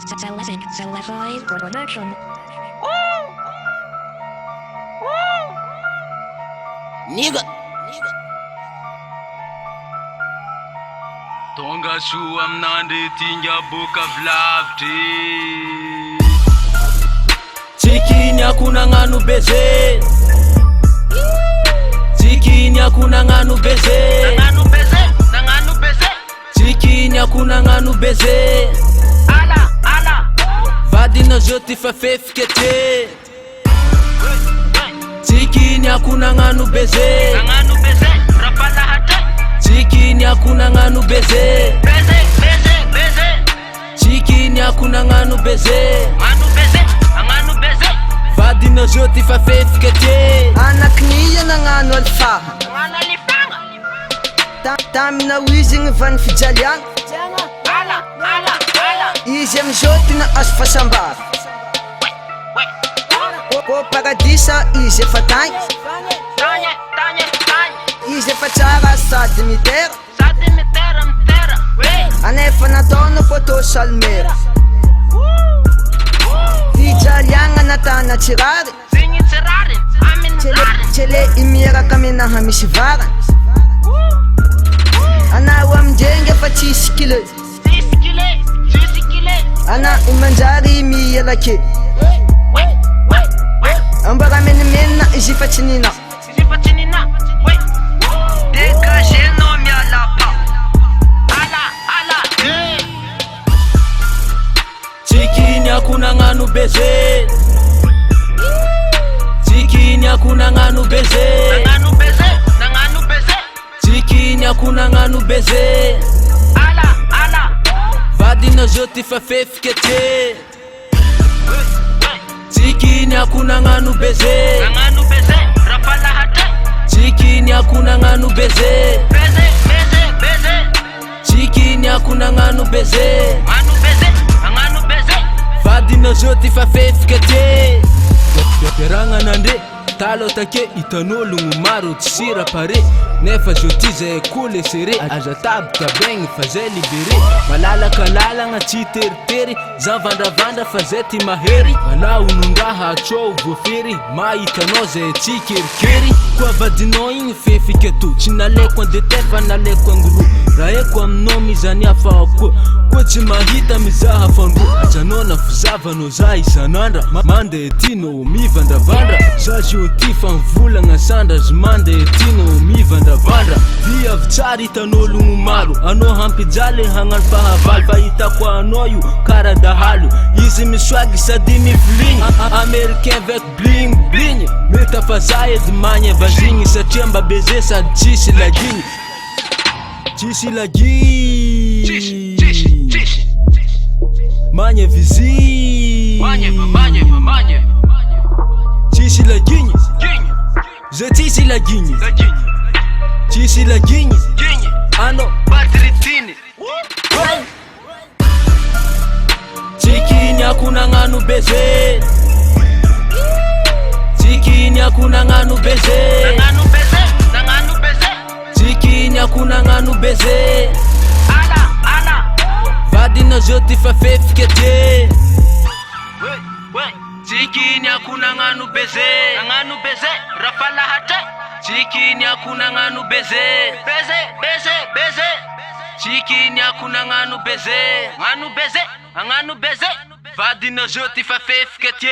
Celebrate production. Nigga. Tonga shua mnandi tinga buka vlavti. Chikini hakuna nganu beze. Chikini hakuna nganu beze. Nanganu beze. Chikini hakuna nganu beze. Ala. Vadi na joti fa fefkete. Chikini hakuna nganu beze. Nanganu beze. Rapala hate. Chikini hakuna nganu beze. Beze. Chikini hakuna nganu beze. Anganu beze. Vadi na joti fa fefkete. Anakniya nangano alfaha Angana lifanga. Tamina wizing van fijalian Ala. Izy amizoti na azo fasambara Ko paradisa izy efa tagny Tanya. Izy efa tsara sady mitera Sati mitera. Anefa nataona poto salmera Fijaliagna natana tsirary Zingi tsirari. Amin rari. Tsele imiraka aminaha misy varany Anao amindrenge efa tsisy kile Jisikile. Ana imanjary mielake Ambara menimena izy fa tsy nina Zipatinina. Dégagé no miala pa Ala. Chikini hakuna nganu beze. Chikini hakuna nganu beze. Nanganu beze. Chikini hakuna nganu beze. Ala. Vadi na joti fa fefkete. Chikini hakuna nganu beze. Nanganu beze. Rapala hate. Chikini hakuna nganu beze. Beze. Chikini hakuna nganu beze. Anganu beze. Vadi na joti fa fefkete. Peranga nande talo take itan'ologno maro tsy sira pare. Nefa joti zay kole sere aza tabika begny fa zay libere. Malalaka lalagna tsy teritery zavandravandra fa zay ty mahery. Vala onondraha atrô voafery mahitanao zay tsy kerikery. Koa vadinao igny fefiketo tsy naleko andete fa naleko angoro. Raha eko aminao mizany hafa koa koa tsy mahita mizaha fandro. Ajanao na fizavanao za isan'andra mande tinao mivandravandra. Za joti fa mivolagna sandra zy mande tinao mivandravandra. Di avy tsara hitan'ologno maro anao hampijaly hagnano fahavalo. Fa hitako anao io kara dahalo izy miswagy sady mivoligny Américain avec bling bling. Mety afa za edy magny vazigny satria mba beze sady tsisy lagigny. Tsisy lagigny Manya vizy Manye. Tsisy lagigny Zay tsisy lagigny Tsisy lagigny Ano Badritini. Chikini hakuna nganu beze. Chikini hakuna nganu beze. Nanganu beze. Chikini hakuna nganu beze. Ala. Vadi na joti fa fefkete. Chikini hakuna nganu beze. Rapala hate. Chikini hakuna nganu beze. Beze. Chikini hakuna nganu beze. Anganu beze. Vadi na joti fa fefkete.